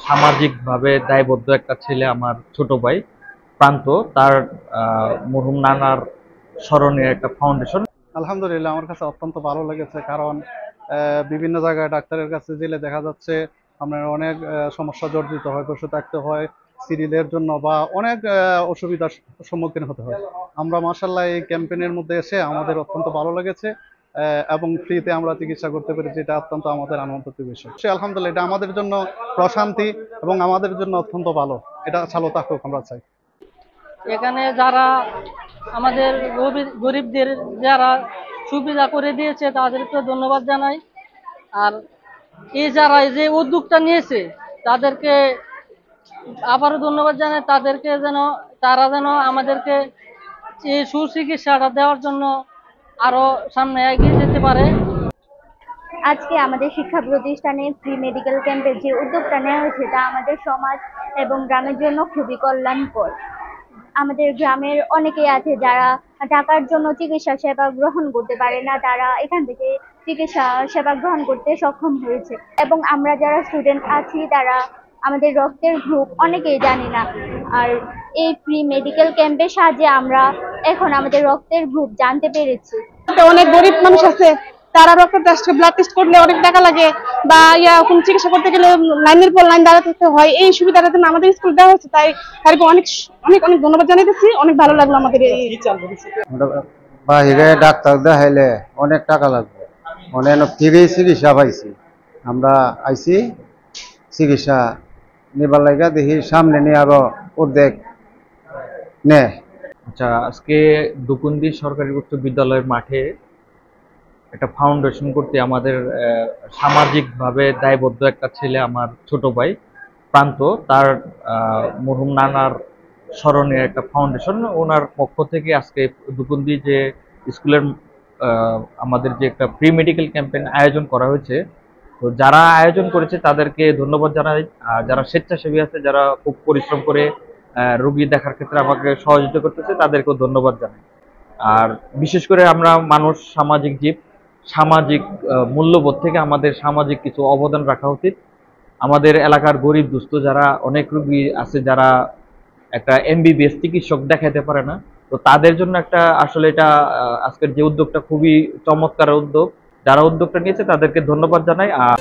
সামাজিকভাবে দায়বদ্ধ একটা ছেলে, আমার ছোট ভাই প্রান্ত, তার মরহুম নানার স্মরণে একটা ফাউন্ডেশন। আলহামদুলিল্লাহ, আমার কাছে অত্যন্ত ভালো লেগেছে। কারণ বিভিন্ন জায়গায় ডাক্তারের কাছে গেলে দেখা যাচ্ছে আপনার অনেক সমস্যা জর্জরিত হয়, বসে থাকতে হয় সিরিলের জন্য, বা অনেক অসুবিধার সম্মুখীন হতে হয়। আমরা মাশাআল্লাহ এই ক্যাম্পেইনের মধ্যে এসে আমাদের অত্যন্ত ভালো লেগেছে, এবং ফ্রিতে আমরা চিকিৎসা করতে পেরেছি, এটা অত্যন্ত আমাদের আনন্দের বিষয়। আলহামদুলিল্লাহ, এটা আমাদের জন্য প্রশান্তি এবং আমাদের জন্য অত্যন্ত ভালো। এটা চালু থাকুক আমরা চাই। এখানে যারা আমাদের গরিবদের যারা সুবিধা করে দিয়েছে তাদেরকে ধন্যবাদ জানাই। আর যারা এই যে উদ্যোগটা নিয়েছে তাদেরকে আবারও ধন্যবাদ জানাই। তাদেরকে তারা যেন আমাদেরকে এই সুচিকিৎসাটা দেওয়ার জন্য আরো সামনে এগিয়ে যেতে পারে। আজকে আমাদের শিক্ষা প্রতিষ্ঠানে ফ্রি মেডিকেল ক্যাম্পের যে উদ্যোগটা নেওয়া হয়েছে তা আমাদের সমাজ এবং গ্রামের জন্য খুবই কল্যাণকর। আমাদের গ্রামের অনেকেই আছে যারা টাকার জন্য চিকিৎসা সেবা গ্রহণ করতে পারে না, তারা এখান থেকে চিকিৎসা সেবা গ্রহণ করতে সক্ষম হয়েছে। এবং আমরা যারা স্টুডেন্ট আছি তারা আমাদের রক্তের গ্রুপ অনেকেই জানি না, আর এই ফ্রি মেডিকেল ক্যাম্পের সাহায্যে আমরা এখন আমাদের রক্তের গ্রুপ জানতে পেরেছি। অনেক গরিব মানুষ আছে, তারা রক্ত টেস্ট ব্লাড টেস্ট করলে অনেক টাকা লাগে, বা কোন চিকিৎসা করতে গেলে লাইনের পর লাইন দাঁড়াতে হয়। এই সুবিধাটা জন্য আমাদের স্কুল দেওয়া হচ্ছে, তাই তাদেরকে অনেক অনেক অনেক ধন্যবাদ জানাইতেছি। অনেক ভালো লাগলো আমাদের। বাইরে ডাক্তার দেখাইলে অনেক টাকা লাগবে, অনেক ফ্রি চিকিৎসা পাইছি। আমরা আইছি চিকিৎসা নিবার লাগা, দেখি সামনে নিয়ে আরো উদ্যোগ নে। আচ্ছা, আজকে দুকুন্দি সরকারি উচ্চ বিদ্যালয়ের মাঠে একটা ফাউন্ডেশন করতে আমাদের সামাজিকভাবে দায়বদ্ধ একটা ছেলে, আমার ছোট ভাই প্রান্ত, তার মরহুম নানার স্মরণে একটা ফাউন্ডেশন, ওনার পক্ষ থেকে আজকে দুকুন্দি যে স্কুলের আমাদের যে একটা প্রি মেডিকেল ক্যাম্পেইন আয়োজন করা হয়েছে, তো যারা আয়োজন করেছে তাদেরকে ধন্যবাদ জানাই। আর যারা স্বেচ্ছাসেবী আছে, যারা খুব পরিশ্রম করে রোগী দেখার ক্ষেত্রে আমাকে সহযোগিতা করতেছে, তাদেরকেও ধন্যবাদ জানাই। আর বিশেষ করে আমরা মানুষ, সামাজিক জীব, সামাজিক মূল্যবোধ থেকে আমাদের সামাজিক কিছু অবদান রাখা উচিত। আমাদের এলাকার গরিব দুস্থ যারা অনেক রোগী আছে, যারা একটা এমবিবিএস চিকিৎসক দেখাতে পারে না, তো তাদের জন্য একটা আসলে এটা আজকের যে উদ্যোগটা খুবই চমৎকার উদ্যোগ। যারা উদ্যোগটা নিয়েছে তাদেরকে ধন্যবাদ জানাই। আর